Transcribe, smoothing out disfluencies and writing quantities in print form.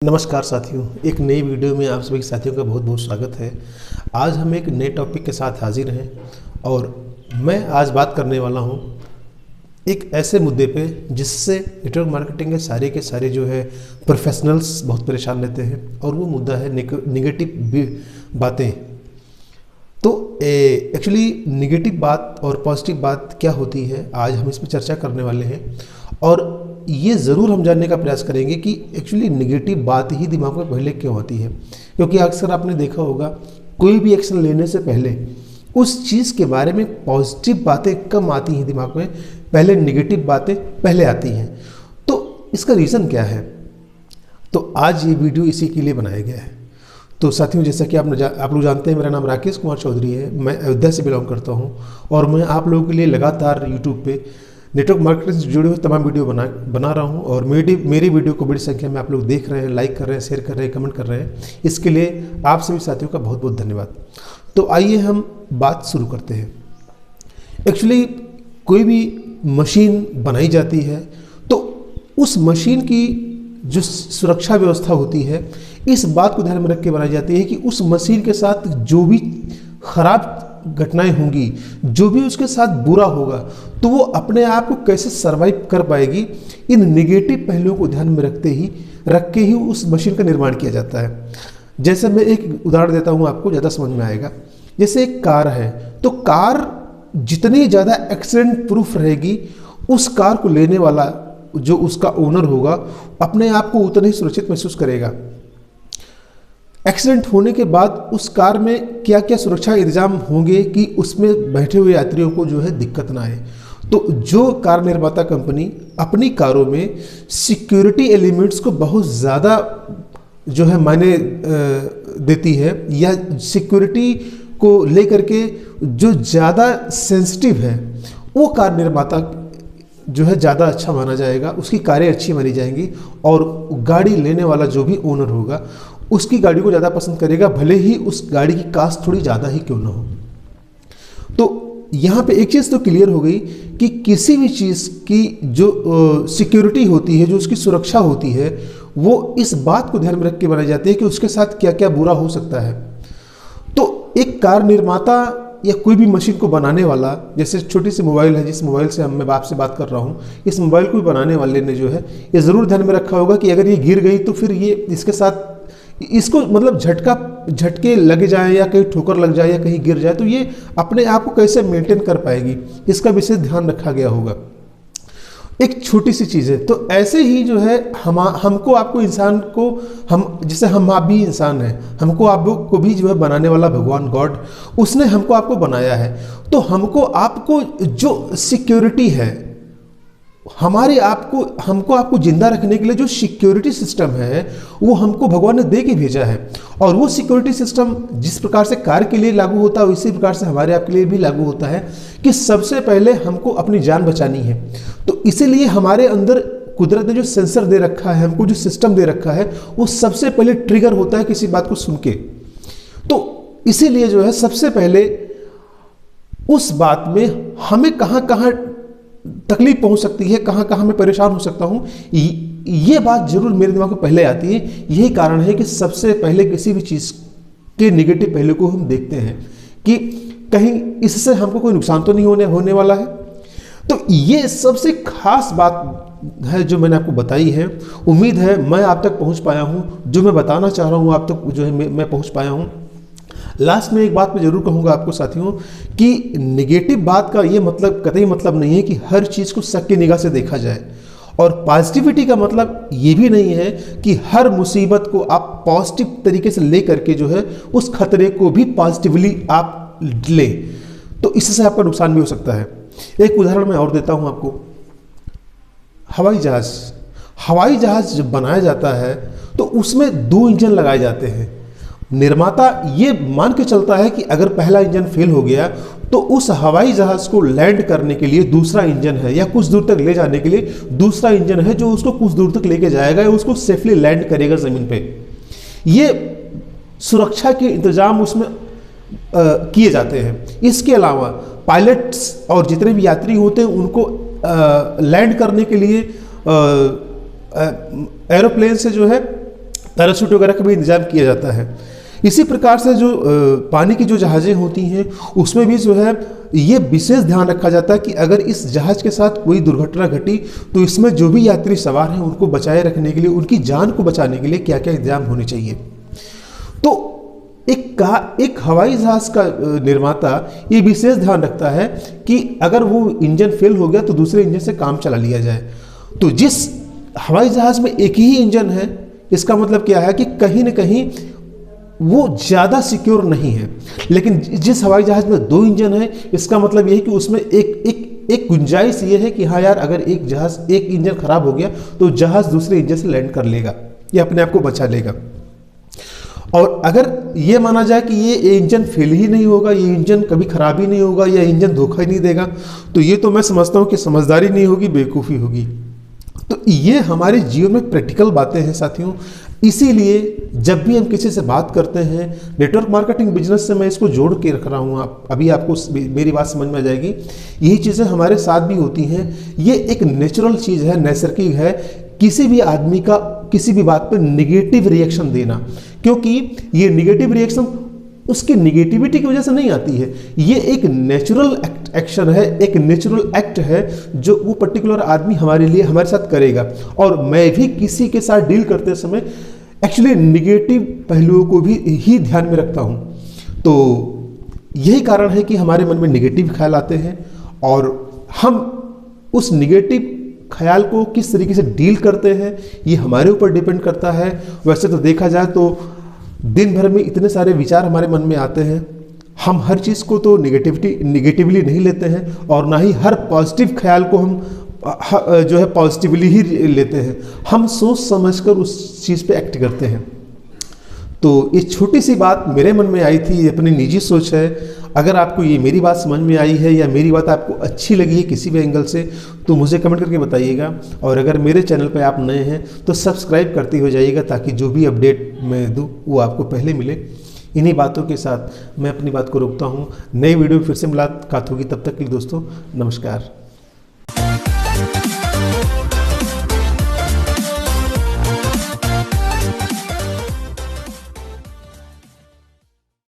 नमस्कार साथियों, एक नई वीडियो में आप सभी साथियों का बहुत बहुत स्वागत है। आज हम एक नए टॉपिक के साथ हाजिर हैं और मैं आज बात करने वाला हूं एक ऐसे मुद्दे पे जिससे नेटवर्क मार्केटिंग के सारे जो है प्रोफेशनल्स बहुत परेशान रहते हैं, और वो मुद्दा है निगेटिव बातें। तो एक्चुअली निगेटिव बात और पॉजिटिव बात क्या होती है, आज हम इस पर चर्चा करने वाले हैं। और ये ज़रूर हम जानने का प्रयास करेंगे कि एक्चुअली निगेटिव बात ही दिमाग में पहले क्यों आती है, क्योंकि अक्सर आपने देखा होगा कोई भी एक्शन लेने से पहले उस चीज़ के बारे में पॉजिटिव बातें कम आती हैं दिमाग में, पहले निगेटिव बातें पहले आती हैं। तो इसका रीज़न क्या है? तो आज ये वीडियो इसी के लिए बनाया गया है। तो साथियों, जैसा कि आप लोग जानते हैं, मेरा नाम राकेश कुमार चौधरी है, मैं अयोध्या से बिलोंग करता हूँ और मैं आप लोगों के लिए लगातार यूट्यूब पे नेटवर्क मार्केटिंग से जुड़े हुए तमाम वीडियो बना रहा हूँ। और मेरी वीडियो को बड़ी संख्या में आप लोग देख रहे हैं, लाइक कर रहे हैं, शेयर कर रहे हैं, कमेंट कर रहे हैं। इसके लिए आप सभी साथियों का बहुत बहुत धन्यवाद। तो आइए हम बात शुरू करते हैं। एक्चुअली कोई भी मशीन बनाई जाती है तो उस मशीन की जो सुरक्षा व्यवस्था होती है, इस बात को ध्यान में रख के बनाई जाती है कि उस मशीन के साथ जो भी खराब घटनाएं होंगी, जो भी उसके साथ बुरा होगा, तो वो अपने आप को कैसे सरवाइव कर पाएगी। इन निगेटिव पहलुओं को ध्यान में रख के ही उस मशीन का निर्माण किया जाता है। जैसे मैं एक उदाहरण देता हूँ, आपको ज़्यादा समझ में आएगा। जैसे एक कार है, तो कार जितनी ज़्यादा एक्सीडेंट प्रूफ रहेगी, उस कार को लेने वाला जो उसका ओनर होगा अपने आप को उतना ही सुरक्षित महसूस करेगा। एक्सीडेंट होने के बाद उस कार में क्या क्या सुरक्षा इंतजाम होंगे कि उसमें बैठे हुए यात्रियों को जो है दिक्कत ना आए। तो जो कार निर्माता कंपनी अपनी कारों में सिक्योरिटी एलिमेंट्स को बहुत ज़्यादा जो है मायने देती है, या सिक्योरिटी को लेकर के जो ज़्यादा सेंसिटिव है, वो कार निर्माता जो है ज़्यादा अच्छा माना जाएगा, उसकी कारें अच्छी मानी जाएंगी और गाड़ी लेने वाला जो भी ओनर होगा उसकी गाड़ी को ज़्यादा पसंद करेगा, भले ही उस गाड़ी की कास्ट थोड़ी ज़्यादा ही क्यों ना हो। तो यहाँ पे एक चीज़ तो क्लियर हो गई कि किसी भी चीज़ की जो सिक्योरिटी होती है, जो उसकी सुरक्षा होती है, वो इस बात को ध्यान में रख के बनाई जाती है कि उसके साथ क्या क्या बुरा हो सकता है। तो एक कार निर्माता या कोई भी मशीन को बनाने वाला, जैसे छोटी सी मोबाइल है, जिस मोबाइल से मैं आपसे बात कर रहा हूँ, इस मोबाइल को बनाने वाले ने जो है ये ज़रूर ध्यान में रखा होगा कि अगर ये गिर गई तो फिर ये इसके साथ इसको मतलब झटके लग जाए या कहीं ठोकर लग जाए या कहीं गिर जाए, तो ये अपने आप को कैसे मेंटेन कर पाएगी, इसका विशेष ध्यान रखा गया होगा। एक छोटी सी चीज़ है। तो ऐसे ही जो है हमको आपको इंसान को, हम जैसे हम आप भी इंसान हैं, हमको आपको भी जो है बनाने वाला भगवान गॉड, उसने हमको आपको बनाया है। तो हमको आपको जो सिक्योरिटी है, हमको आपको जिंदा रखने के लिए जो सिक्योरिटी सिस्टम है, वो हमको भगवान ने दे के भेजा है। और वो सिक्योरिटी सिस्टम जिस प्रकार से कार के लिए लागू होता है, उसी प्रकार से हमारे आपके लिए भी लागू होता है कि सबसे पहले हमको अपनी जान बचानी है। तो इसीलिए हमारे अंदर कुदरत ने जो सेंसर दे रखा है, हमको जो सिस्टम दे रखा है, वो सबसे पहले ट्रिगर होता है किसी बात को सुन के। तो इसीलिए जो है सबसे पहले उस बात में हमें कहाँ कहाँ तकलीफ पहुंच सकती है, कहाँ कहाँ मैं परेशान हो सकता हूँ, ये बात जरूर मेरे दिमाग में पहले आती है। यही कारण है कि सबसे पहले किसी भी चीज़ के नेगेटिव पहलू को हम देखते हैं कि कहीं इससे हमको कोई नुकसान तो नहीं होने वाला है। तो ये सबसे खास बात है जो मैंने आपको बताई है। उम्मीद है मैं आप तक पहुँच पाया हूँ, जो मैं बताना चाह रहा हूँ आप तक जो है मैं पहुँच पाया हूँ। लास्ट में एक बात मैं जरूर कहूँगा आपको साथियों कि नेगेटिव बात का ये मतलब कतई मतलब नहीं है कि हर चीज़ को शक की निगाह से देखा जाए, और पॉजिटिविटी का मतलब ये भी नहीं है कि हर मुसीबत को आप पॉजिटिव तरीके से ले करके जो है उस खतरे को भी पॉजिटिवली आप ले, तो इससे आपका नुकसान भी हो सकता है। एक उदाहरण मैं और देता हूँ आपको। हवाई जहाज़ जब बनाया जाता है तो उसमें 2 इंजन लगाए जाते हैं। निर्माता ये मान के चलता है कि अगर पहला इंजन फेल हो गया तो उस हवाई जहाज को लैंड करने के लिए दूसरा इंजन है, या कुछ दूर तक ले जाने के लिए दूसरा इंजन है जो उसको कुछ दूर तक लेके जाएगा या उसको सेफली लैंड करेगा ज़मीन पे। ये सुरक्षा के इंतजाम उसमें किए जाते हैं। इसके अलावा पायलट्स और जितने भी यात्री होते हैं उनको लैंड करने के लिए एरोप्लेन से जो है पैराशूट वगैरह का भी इंतजाम किया जाता है। इसी प्रकार से जो पानी की जो जहाज़ें होती हैं उसमें भी जो है ये विशेष ध्यान रखा जाता है कि अगर इस जहाज़ के साथ कोई दुर्घटना घटी तो इसमें जो भी यात्री सवार हैं उनको बचाए रखने के लिए, उनकी जान को बचाने के लिए क्या क्या इंतजाम होने चाहिए। तो एक हवाई जहाज़ का निर्माता ये विशेष ध्यान रखता है कि अगर वो इंजन फेल हो गया तो दूसरे इंजन से काम चला लिया जाए। तो जिस हवाई जहाज़ में एक ही इंजन है, इसका मतलब क्या है कि कहीं ना कहीं वो ज़्यादा सिक्योर नहीं है। लेकिन जिस हवाई जहाज़ में 2 इंजन है, इसका मतलब ये है कि उसमें एक गुंजाइश ये है कि हाँ यार, अगर एक इंजन खराब हो गया तो जहाज़ दूसरे इंजन से लैंड कर लेगा, ये अपने आप को बचा लेगा। और अगर ये माना जाए कि ये इंजन फेल ही नहीं होगा, ये इंजन कभी खराब ही नहीं होगा, या इंजन धोखा ही नहीं देगा, तो ये तो मैं समझता हूँ कि समझदारी नहीं होगी, बेवकूफ़ी होगी। तो ये हमारे जीवन में प्रैक्टिकल बातें हैं साथियों। इसीलिए जब भी हम किसी से बात करते हैं, नेटवर्क मार्केटिंग बिजनेस से मैं इसको जोड़ के रख रहा हूँ, अभी आपको मेरी बात समझ में आ जाएगी। यही चीज़ें हमारे साथ भी होती हैं। ये एक नेचुरल चीज़ है, नैसर्गिक है किसी भी आदमी का किसी भी बात पर निगेटिव रिएक्शन देना, क्योंकि ये निगेटिव रिएक्शन उसकी निगेटिविटी की वजह से नहीं आती है। ये एक नेचुरल एक्शन है, एक नेचुरल एक्ट है जो वो पर्टिकुलर आदमी हमारे लिए हमारे साथ करेगा। और मैं भी किसी के साथ डील करते समय एक्चुअली निगेटिव पहलुओं को भी ही ध्यान में रखता हूँ। तो यही कारण है कि हमारे मन में निगेटिव ख्याल आते हैं और हम उस निगेटिव ख्याल को किस तरीके से डील करते हैं ये हमारे ऊपर डिपेंड करता है। वैसे तो देखा जाए तो दिन भर में इतने सारे विचार हमारे मन में आते हैं, हम हर चीज़ को तो निगेटिवली नहीं लेते हैं और ना ही हर पॉजिटिव ख्याल को हम जो है पॉजिटिवली ही लेते हैं। हम सोच समझकर उस चीज़ पे एक्ट करते हैं। तो ये छोटी सी बात मेरे मन में आई थी, अपनी निजी सोच है। अगर आपको ये मेरी बात समझ में आई है या मेरी बात आपको अच्छी लगी है किसी भी एंगल से, तो मुझे कमेंट करके बताइएगा। और अगर मेरे चैनल पर आप नए हैं तो सब्सक्राइब करते हो जाइएगा, ताकि जो भी अपडेट मैं दूँ वो आपको पहले मिले। इन्हीं बातों के साथ मैं अपनी बात को रोकता हूँ। नई वीडियो में फिर से मुलाकात होगी, तब तक के लिए दोस्तों नमस्कार।